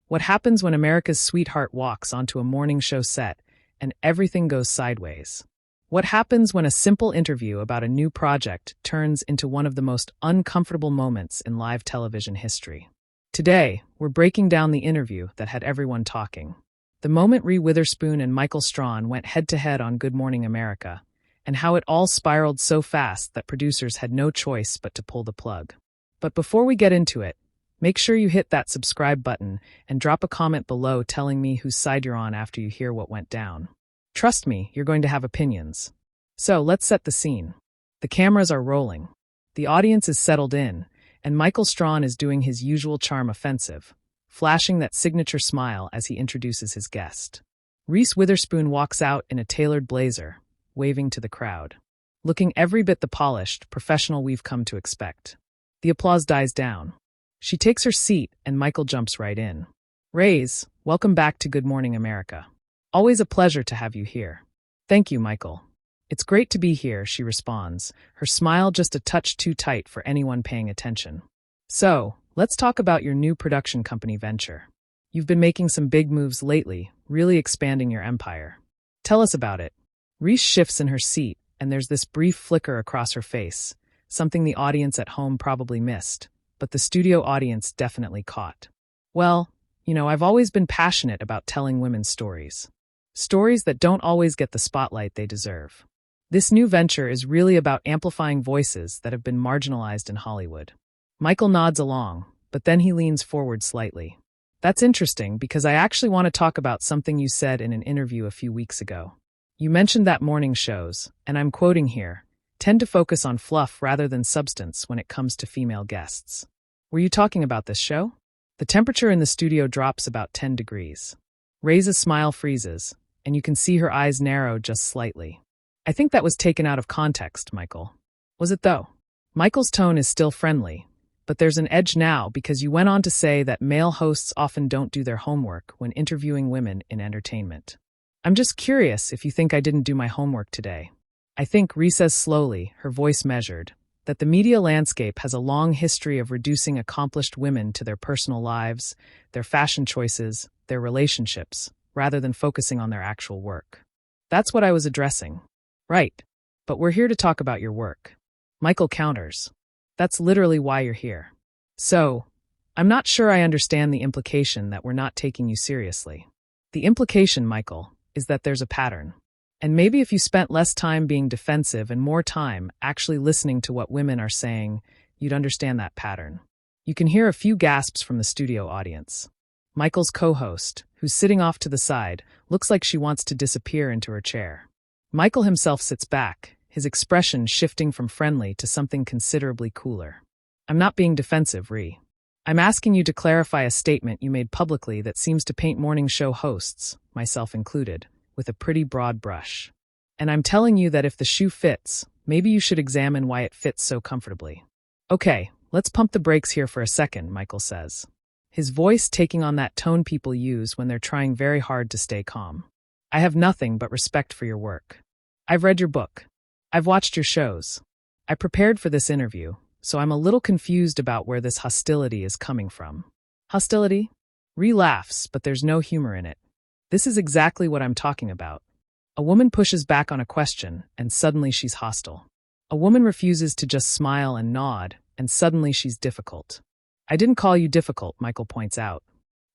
What happens when America's sweetheart walks onto a morning show set and everything goes sideways? What happens when a simple interview about a new project turns into one of the most uncomfortable moments in live television history? Today, we're breaking down the interview that had everyone talking. The moment Reese Witherspoon and Michael Strahan went head-to-head on Good Morning America, and how it all spiraled so fast that producers had no choice but to pull the plug. But before we get into it, make sure you hit that subscribe button and drop a comment below telling me whose side you're on after you hear what went down. Trust me, you're going to have opinions. So let's set the scene. The cameras are rolling. The audience is settled in, and Michael Strahan is doing his usual charm offensive, flashing that signature smile as he introduces his guest. Reese Witherspoon walks out in a tailored blazer, waving to the crowd, looking every bit the polished professional we've come to expect. The applause dies down. She takes her seat and Michael jumps right in. Reese, welcome back to Good Morning America. Always a pleasure to have you here. Thank you, Michael. It's great to be here, she responds, her smile just a touch too tight for anyone paying attention. So, let's talk about your new production company venture. You've been making some big moves lately, really expanding your empire. Tell us about it. Reese shifts in her seat, and there's this brief flicker across her face, something the audience at home probably missed, but the studio audience definitely caught. Well, I've always been passionate about telling women's stories. Stories that don't always get the spotlight they deserve. This new venture is really about amplifying voices that have been marginalized in Hollywood. Michael nods along, but then he leans forward slightly. That's interesting because I actually want to talk about something you said in an interview a few weeks ago. You mentioned that morning shows, and I'm quoting here, tend to focus on fluff rather than substance when it comes to female guests. Were you talking about this show? The temperature in the studio drops about 10 degrees. Reese's smile freezes, and you can see her eyes narrow just slightly. I think that was taken out of context, Michael. Was it though? Michael's tone is still friendly, but there's an edge now because you went on to say that male hosts often don't do their homework when interviewing women in entertainment. I'm just curious if you think I didn't do my homework today. I think, Reese says slowly, her voice measured, that the media landscape has a long history of reducing accomplished women to their personal lives, their fashion choices, their relationships, rather than focusing on their actual work. That's what I was addressing. Right. But we're here to talk about your work. Michael counters. That's literally why you're here. So, I'm not sure I understand the implication that we're not taking you seriously. The implication, Michael, is that there's a pattern. And maybe if you spent less time being defensive and more time actually listening to what women are saying, you'd understand that pattern. You can hear a few gasps from the studio audience. Michael's co-host, who's sitting off to the side, looks like she wants to disappear into her chair. Michael himself sits back, his expression shifting from friendly to something considerably cooler. I'm not being defensive, Ree. I'm asking you to clarify a statement you made publicly that seems to paint morning show hosts, myself included, with a pretty broad brush. And I'm telling you that if the shoe fits, maybe you should examine why it fits so comfortably. Okay, let's pump the brakes here for a second, Michael says, his voice taking on that tone people use when they're trying very hard to stay calm. I have nothing but respect for your work. I've read your book. I've watched your shows. I prepared for this interview, so I'm a little confused about where this hostility is coming from. Hostility? Ree laughs, but there's no humor in it. This is exactly what I'm talking about. A woman pushes back on a question, and suddenly she's hostile. A woman refuses to just smile and nod, and suddenly she's difficult. I didn't call you difficult, Michael points out.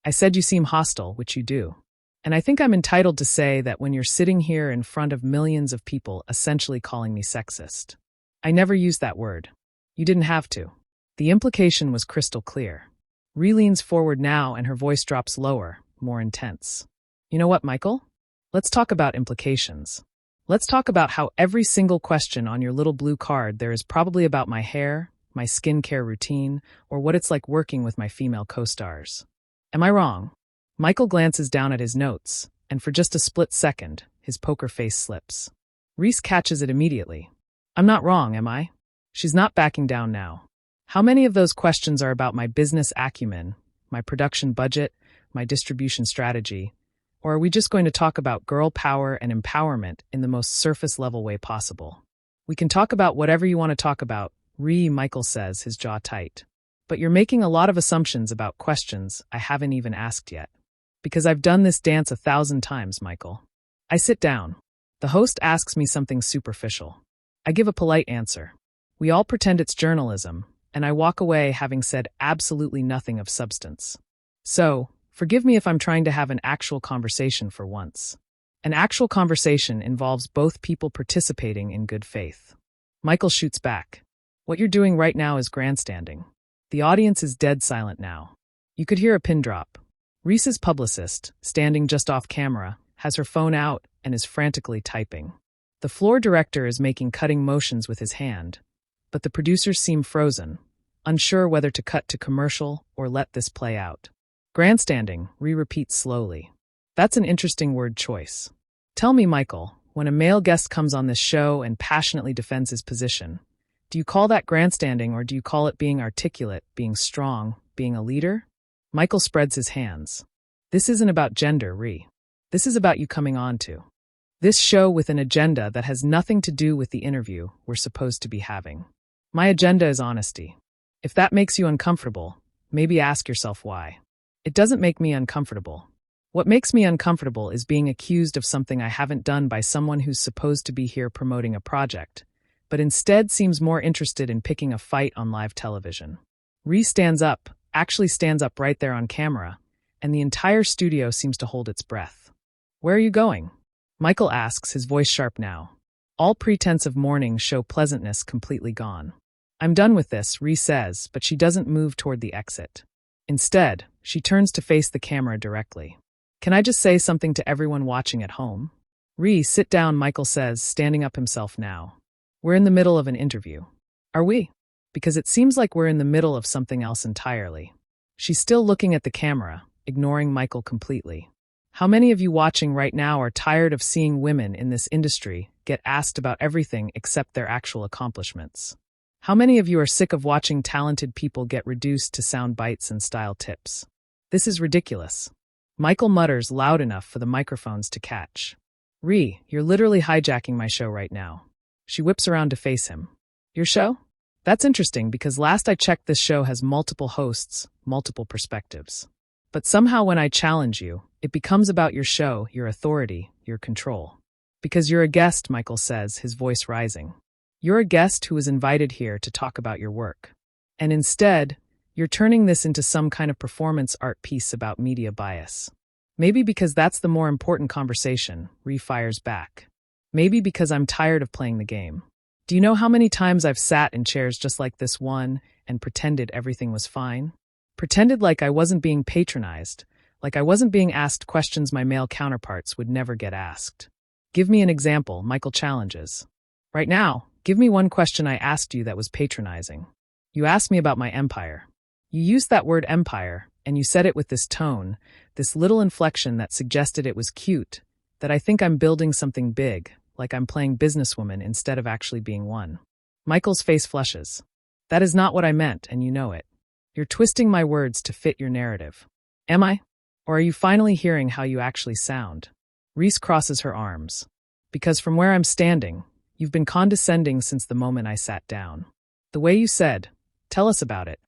I said you seem hostile, which you do. And I think I'm entitled to say that when you're sitting here in front of millions of people essentially calling me sexist. I never used that word. You didn't have to. The implication was crystal clear. Ree leans forward now and her voice drops lower, more intense. You know what, Michael? Let's talk about implications. Let's talk about how every single question on your little blue card there is probably about my hair, my skincare routine, or what it's like working with my female co-stars. Am I wrong? Michael glances down at his notes, and for just a split second, his poker face slips. Reese catches it immediately. I'm not wrong, am I? She's not backing down now. How many of those questions are about my business acumen, my production budget, my distribution strategy, or are we just going to talk about girl power and empowerment in the most surface-level way possible? We can talk about whatever you want to talk about, Michael says, his jaw tight. But you're making a lot of assumptions about questions I haven't even asked yet. Because I've done this dance 1,000 times, Michael. I sit down. The host asks me something superficial. I give a polite answer. We all pretend it's journalism, and I walk away having said absolutely nothing of substance. So, forgive me if I'm trying to have an actual conversation for once. An actual conversation involves both people participating in good faith. Michael shoots back. What you're doing right now is grandstanding. The audience is dead silent now. You could hear a pin drop. Reese's publicist, standing just off camera, has her phone out and is frantically typing. The floor director is making cutting motions with his hand, but the producers seem frozen, unsure whether to cut to commercial or let this play out. Grandstanding, Ree repeats slowly. That's an interesting word choice. Tell me, Michael, when a male guest comes on this show and passionately defends his position, do you call that grandstanding or do you call it being articulate, being strong, being a leader? Michael spreads his hands. This isn't about gender, Ree. This is about you coming on to this show with an agenda that has nothing to do with the interview we're supposed to be having. My agenda is honesty. If that makes you uncomfortable, maybe ask yourself why. It doesn't make me uncomfortable. What makes me uncomfortable is being accused of something I haven't done by someone who's supposed to be here promoting a project, but instead seems more interested in picking a fight on live television. Ree actually stands up right there on camera, and the entire studio seems to hold its breath. Where are you going? Michael asks, his voice sharp now. All pretense of morning show pleasantness completely gone. I'm done with this, Ree says, but she doesn't move toward the exit. Instead, she turns to face the camera directly. Can I just say something to everyone watching at home? Ree, sit down, Michael says, standing up himself now. We're in the middle of an interview. Are we? Because it seems like we're in the middle of something else entirely. She's still looking at the camera, ignoring Michael completely. How many of you watching right now are tired of seeing women in this industry get asked about everything except their actual accomplishments? How many of you are sick of watching talented people get reduced to sound bites and style tips? This is ridiculous. Michael mutters loud enough for the microphones to catch. Ree, you're literally hijacking my show right now. She whips around to face him. Your show? That's interesting because last I checked this show has multiple hosts, multiple perspectives. But somehow when I challenge you, it becomes about your show, your authority, your control. Because you're a guest, Michael says, his voice rising. You're a guest who was invited here to talk about your work. And instead, you're turning this into some kind of performance art piece about media bias. Maybe because that's the more important conversation, Ree fires back. Maybe because I'm tired of playing the game. Do you know how many times I've sat in chairs just like this one and pretended everything was fine? Pretended like I wasn't being patronized, like I wasn't being asked questions my male counterparts would never get asked. Give me an example, Michael challenges. Right now, give me one question I asked you that was patronizing. You asked me about my empire. You used that word empire, and you said it with this tone, this little inflection that suggested it was cute, that I think I'm building something big, like I'm playing businesswoman instead of actually being one. Michael's face flushes. That is not what I meant, and you know it. You're twisting my words to fit your narrative. Am I? Or are you finally hearing how you actually sound? Reese crosses her arms. Because from where I'm standing, you've been condescending since the moment I sat down. The way you said, tell us about it.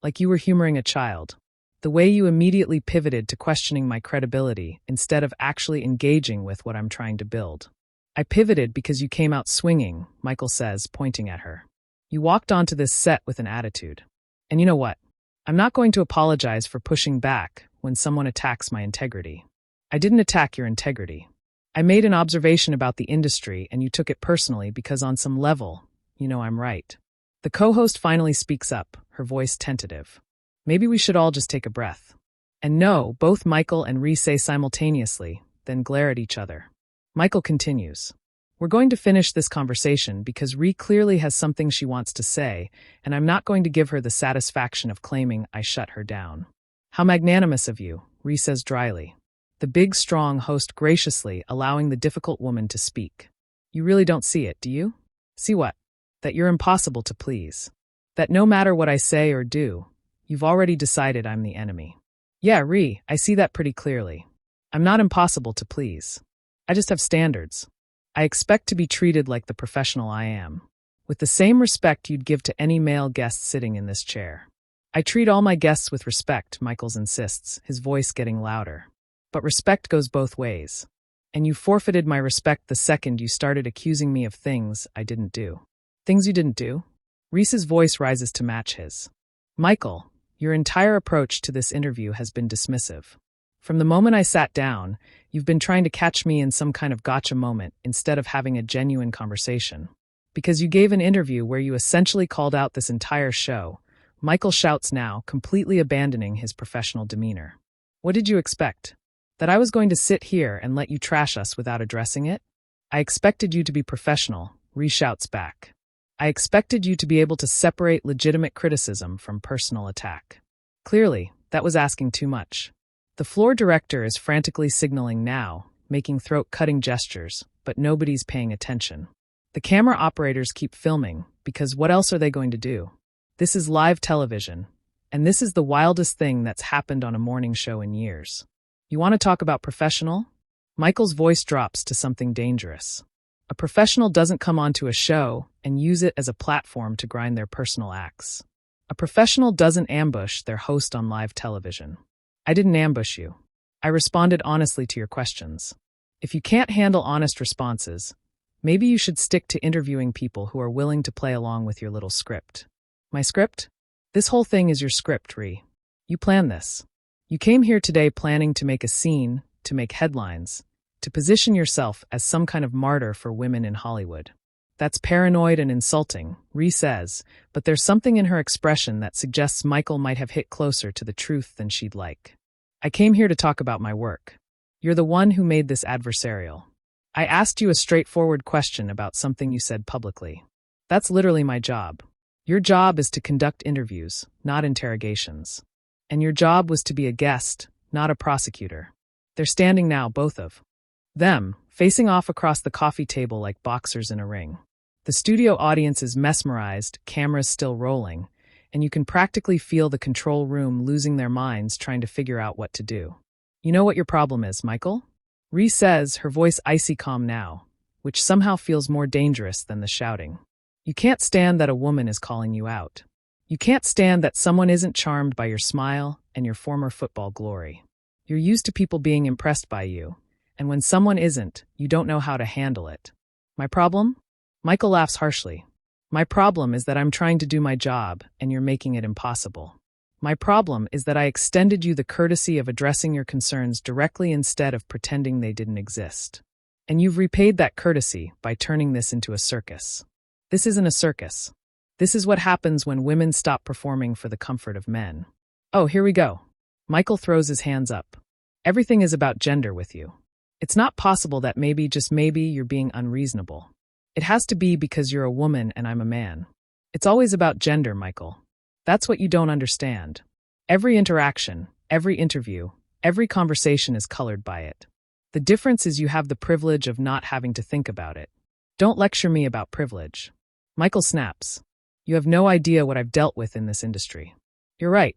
Like you were humoring a child. The way you immediately pivoted to questioning my credibility instead of actually engaging with what I'm trying to build. I pivoted because you came out swinging, Michael says, pointing at her. You walked onto this set with an attitude. And you know what? I'm not going to apologize for pushing back when someone attacks my integrity. I didn't attack your integrity. I made an observation about the industry and you took it personally because on some level, you know I'm right. The co-host finally speaks up, her voice tentative. Maybe we should all just take a breath. And no, both Michael and Ree say simultaneously, then glare at each other. Michael continues. We're going to finish this conversation because Ree clearly has something she wants to say, and I'm not going to give her the satisfaction of claiming I shut her down. How magnanimous of you, Ree says dryly. The big, strong host graciously allowing the difficult woman to speak. You really don't see it, do you? See what? That you're impossible to please. That no matter what I say or do, you've already decided I'm the enemy. Yeah, Ree, I see that pretty clearly. I'm not impossible to please. I just have standards. I expect to be treated like the professional I am, with the same respect you'd give to any male guest sitting in this chair. I treat all my guests with respect, Michaels insists, his voice getting louder. But respect goes both ways. And you forfeited my respect the second you started accusing me of things I didn't do. Things you didn't do? Reese's voice rises to match his. Michael, your entire approach to this interview has been dismissive. From the moment I sat down, you've been trying to catch me in some kind of gotcha moment instead of having a genuine conversation. Because you gave an interview where you essentially called out this entire show, Michael shouts now, completely abandoning his professional demeanor. What did you expect? That I was going to sit here and let you trash us without addressing it? I expected you to be professional, Reese shouts back. I expected you to be able to separate legitimate criticism from personal attack. Clearly, that was asking too much. The floor director is frantically signaling now, making throat-cutting gestures, but nobody's paying attention. The camera operators keep filming, because what else are they going to do? This is live television, and this is the wildest thing that's happened on a morning show in years. You want to talk about professional? Michael's voice drops to something dangerous. A professional doesn't come onto a show and use it as a platform to grind their personal axe. A professional doesn't ambush their host on live television. I didn't ambush you. I responded honestly to your questions. If you can't handle honest responses, maybe you should stick to interviewing people who are willing to play along with your little script. My script? This whole thing is your script, Ree. You planned this. You came here today planning to make a scene, to make headlines, to position yourself as some kind of martyr for women in Hollywood. That's paranoid and insulting, Ree says, but there's something in her expression that suggests Michael might have hit closer to the truth than she'd like. I came here to talk about my work. You're the one who made this adversarial. I asked you a straightforward question about something you said publicly. That's literally my job. Your job is to conduct interviews, not interrogations. And your job was to be a guest, not a prosecutor. They're standing now, both of them, facing off across the coffee table like boxers in a ring. The studio audience is mesmerized, cameras still rolling, and you can practically feel the control room losing their minds trying to figure out what to do. You know what your problem is, Michael? Ree says, her voice icy calm now, which somehow feels more dangerous than the shouting. You can't stand that a woman is calling you out. You can't stand that someone isn't charmed by your smile and your former football glory. You're used to people being impressed by you, and when someone isn't, you don't know how to handle it. My problem? Michael laughs harshly. My problem is that I'm trying to do my job, and you're making it impossible. My problem is that I extended you the courtesy of addressing your concerns directly instead of pretending they didn't exist. And you've repaid that courtesy by turning this into a circus. This isn't a circus. This is what happens when women stop performing for the comfort of men. Oh, here we go. Michael throws his hands up. Everything is about gender with you. It's not possible that maybe, just maybe, you're being unreasonable. It has to be because you're a woman and I'm a man. It's always about gender, Michael. That's what you don't understand. Every interaction, every interview, every conversation is colored by it. The difference is you have the privilege of not having to think about it. Don't lecture me about privilege. Michael snaps. You have no idea what I've dealt with in this industry. You're right.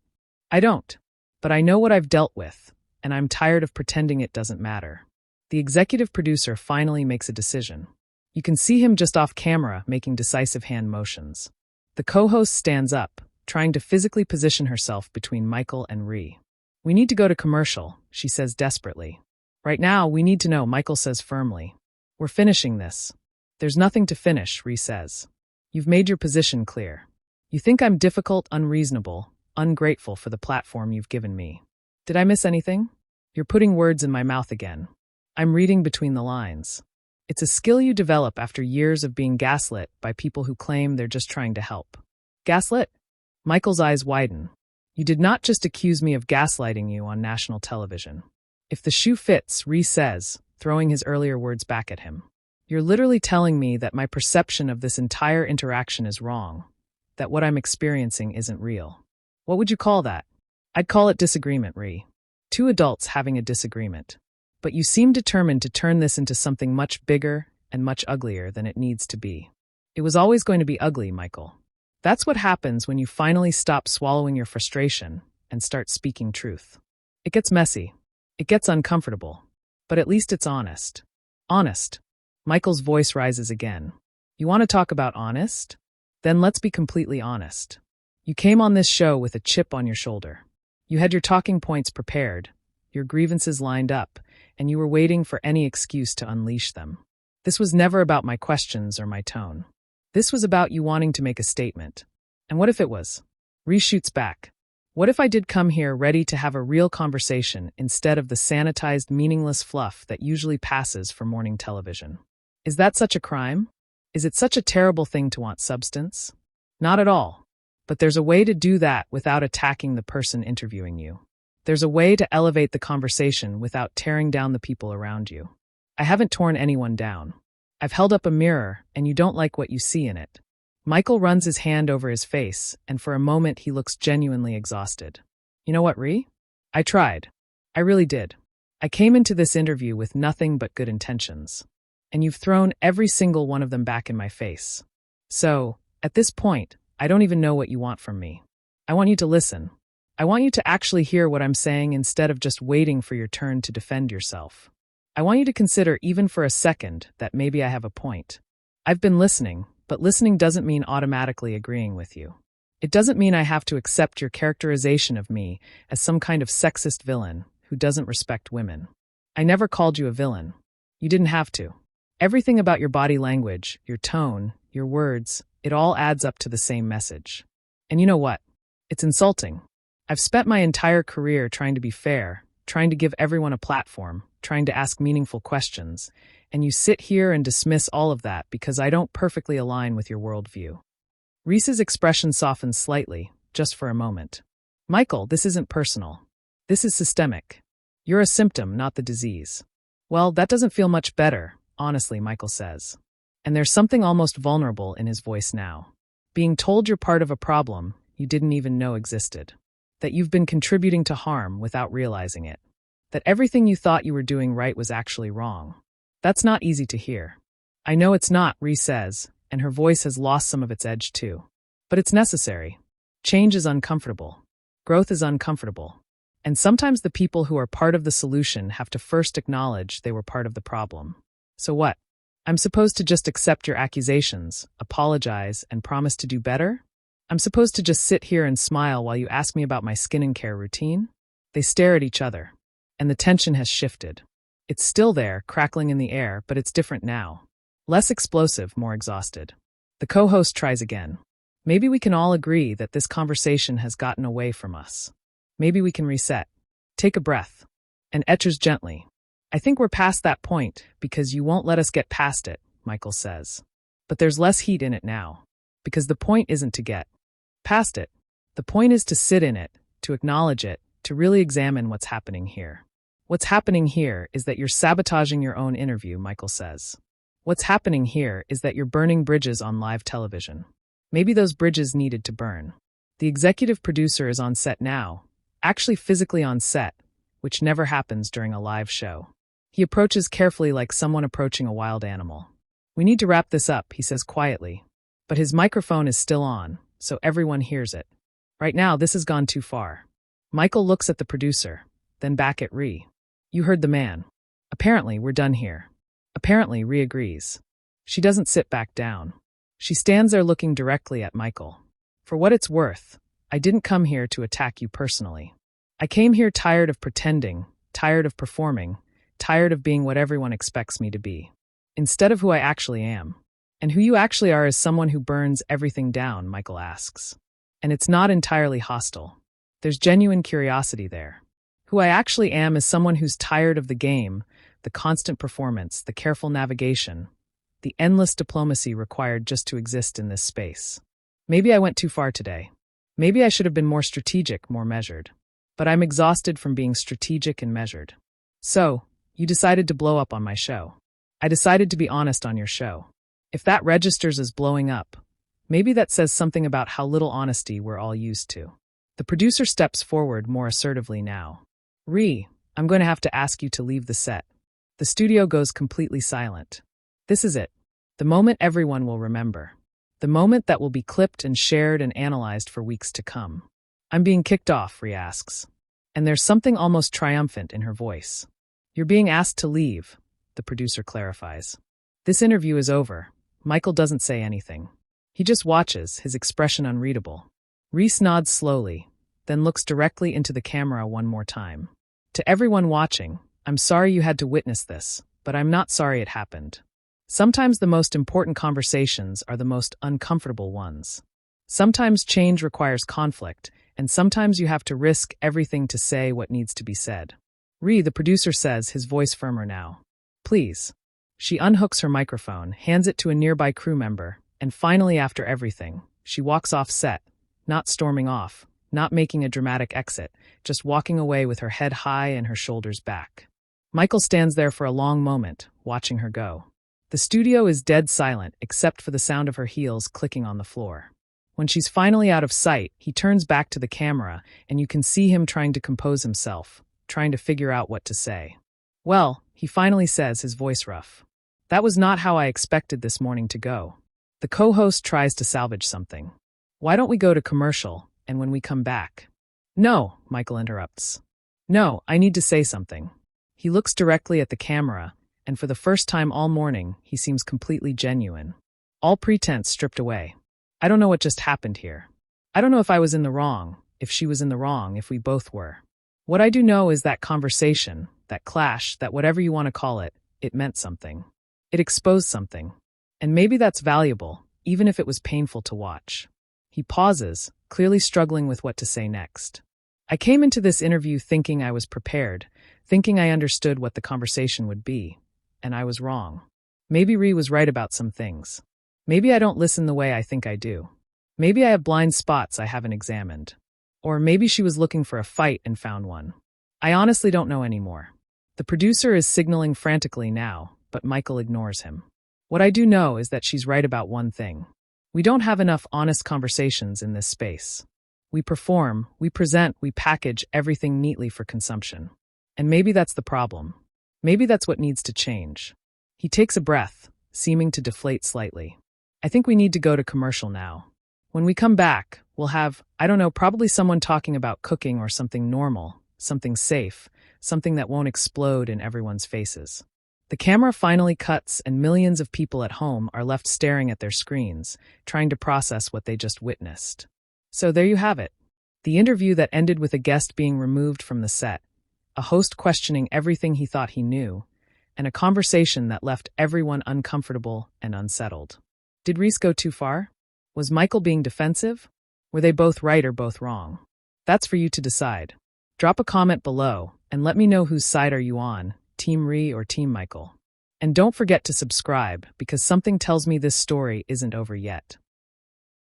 I don't. But I know what I've dealt with, and I'm tired of pretending it doesn't matter. The executive producer finally makes a decision. You can see him just off camera making decisive hand motions. The co-host stands up, trying to physically position herself between Michael and Ree. We need to go to commercial, she says desperately. Right now, we need to know, Michael says firmly. We're finishing this. There's nothing to finish, Ree says. You've made your position clear. You think I'm difficult, unreasonable, ungrateful for the platform you've given me. Did I miss anything? You're putting words in my mouth again. I'm reading between the lines. It's a skill you develop after years of being gaslit by people who claim they're just trying to help. Gaslit? Michael's eyes widen. You did not just accuse me of gaslighting you on national television. If the shoe fits, Reese says, throwing his earlier words back at him. You're literally telling me that my perception of this entire interaction is wrong, that what I'm experiencing isn't real. What would you call that? I'd call it disagreement, Ree. Two adults having a disagreement. But you seem determined to turn this into something much bigger and much uglier than it needs to be. It was always going to be ugly, Michael. That's what happens when you finally stop swallowing your frustration and start speaking truth. It gets messy. It gets uncomfortable. But at least it's honest. Honest. Michael's voice rises again. You want to talk about honest? Then let's be completely honest. You came on this show with a chip on your shoulder. You had your talking points prepared, your grievances lined up, and you were waiting for any excuse to unleash them. This was never about my questions or my tone. This was about you wanting to make a statement. And what if it was? Reese shoots back. What if I did come here ready to have a real conversation instead of the sanitized, meaningless fluff that usually passes for morning television? Is that such a crime? Is it such a terrible thing to want substance? Not at all. But there's a way to do that without attacking the person interviewing you. There's a way to elevate the conversation without tearing down the people around you. I haven't torn anyone down. I've held up a mirror, and you don't like what you see in it. Michael runs his hand over his face, and for a moment he looks genuinely exhausted. You know what, Ree? I tried. I really did. I came into this interview with nothing but good intentions. And you've thrown every single one of them back in my face. So, at this point, I don't even know what you want from me. I want you to listen. I want you to actually hear what I'm saying instead of just waiting for your turn to defend yourself. I want you to consider even for a second that maybe I have a point. I've been listening, but listening doesn't mean automatically agreeing with you. It doesn't mean I have to accept your characterization of me as some kind of sexist villain who doesn't respect women. I never called you a villain. You didn't have to. Everything about your body language, your tone, your words, it all adds up to the same message. And you know what? It's insulting. I've spent my entire career trying to be fair, trying to give everyone a platform, trying to ask meaningful questions, and you sit here and dismiss all of that because I don't perfectly align with your worldview. Reese's expression softens slightly, just for a moment. Michael, this isn't personal. This is systemic. You're a symptom, not the disease. Well, that doesn't feel much better, honestly, Michael says. And there's something almost vulnerable in his voice now. Being told you're part of a problem you didn't even know existed. That you've been contributing to harm without realizing it. That everything you thought you were doing right was actually wrong. That's not easy to hear. I know it's not, Reese says, and her voice has lost some of its edge too. But it's necessary. Change is uncomfortable. Growth is uncomfortable. And sometimes the people who are part of the solution have to first acknowledge they were part of the problem. So what? I'm supposed to just accept your accusations, apologize, and promise to do better? I'm supposed to just sit here and smile while you ask me about my skin and care routine? They stare at each other, and the tension has shifted. It's still there, crackling in the air, but it's different now. Less explosive, more exhausted. The co-host tries again. Maybe we can all agree that this conversation has gotten away from us. Maybe we can reset. Take a breath. And etches gently. I think we're past that point, because you won't let us get past it, Michael says. But there's less heat in it now. Because the point isn't to get past it. The point is to sit in it, to acknowledge it, to really examine what's happening here. What's happening here is that you're sabotaging your own interview, Michael says. What's happening here is that you're burning bridges on live television. Maybe those bridges needed to burn. The executive producer is on set now, actually physically on set, which never happens during a live show. He approaches carefully like someone approaching a wild animal. We need to wrap this up, he says quietly. But his microphone is still on, so everyone hears it. Right now, this has gone too far. Michael looks at the producer, then back at Ree. You heard the man. Apparently, we're done here. Apparently, Ree agrees. She doesn't sit back down. She stands there looking directly at Michael. For what it's worth, I didn't come here to attack you personally. I came here tired of pretending, tired of performing, tired of being what everyone expects me to be. Instead of who I actually am. And who you actually are is someone who burns everything down, Michael asks. And it's not entirely hostile. There's genuine curiosity there. Who I actually am is someone who's tired of the game, the constant performance, the careful navigation, the endless diplomacy required just to exist in this space. Maybe I went too far today. Maybe I should have been more strategic, more measured. But I'm exhausted from being strategic and measured. So, you decided to blow up on my show. I decided to be honest on your show. If that registers as blowing up, maybe that says something about how little honesty we're all used to. The producer steps forward more assertively now. Ree, I'm going to have to ask you to leave the set. The studio goes completely silent. This is it. The moment everyone will remember. The moment that will be clipped and shared and analyzed for weeks to come. I'm being kicked off, Ree asks. And there's something almost triumphant in her voice. You're being asked to leave, the producer clarifies. This interview is over. Michael doesn't say anything. He just watches, his expression unreadable. Reese nods slowly, then looks directly into the camera one more time. To everyone watching, I'm sorry you had to witness this, but I'm not sorry it happened. Sometimes the most important conversations are the most uncomfortable ones. Sometimes change requires conflict, and sometimes you have to risk everything to say what needs to be said. The producer says, his voice firmer now. Please. She unhooks her microphone, hands it to a nearby crew member, and finally, after everything, she walks off set, not storming off, not making a dramatic exit, just walking away with her head high and her shoulders back. Michael stands there for a long moment, watching her go. The studio is dead silent, except for the sound of her heels clicking on the floor. When she's finally out of sight, he turns back to the camera, and you can see him trying to compose himself, trying to figure out what to say. Well, he finally says, his voice rough. That was not how I expected this morning to go. The co-host tries to salvage something. Why don't we go to commercial, and when we come back? No, Michael interrupts. No, I need to say something. He looks directly at the camera, and for the first time all morning, he seems completely genuine. All pretense stripped away. I don't know what just happened here. I don't know if I was in the wrong, if she was in the wrong, if we both were. What I do know is that conversation, that clash, that whatever you want to call it, it meant something. It exposed something. And maybe that's valuable, even if it was painful to watch. He pauses, clearly struggling with what to say next. I came into this interview thinking I was prepared, thinking I understood what the conversation would be. And I was wrong. Maybe Ree was right about some things. Maybe I don't listen the way I think I do. Maybe I have blind spots I haven't examined. Or maybe she was looking for a fight and found one. I honestly don't know anymore. The producer is signaling frantically now, but Michael ignores him. What I do know is that she's right about one thing. We don't have enough honest conversations in this space. We perform, we present, we package everything neatly for consumption. And maybe that's the problem. Maybe that's what needs to change. He takes a breath, seeming to deflate slightly. I think we need to go to commercial now. When we come back, we'll have, I don't know, probably someone talking about cooking or something normal, something safe, something that won't explode in everyone's faces. The camera finally cuts and millions of people at home are left staring at their screens, trying to process what they just witnessed. So there you have it. The interview that ended with a guest being removed from the set, a host questioning everything he thought he knew, and a conversation that left everyone uncomfortable and unsettled. Did Reese go too far? Was Michael being defensive? Were they both right or both wrong? That's for you to decide. Drop a comment below and let me know whose side are you on, Team Ree or Team Michael. And don't forget to subscribe because something tells me this story isn't over yet.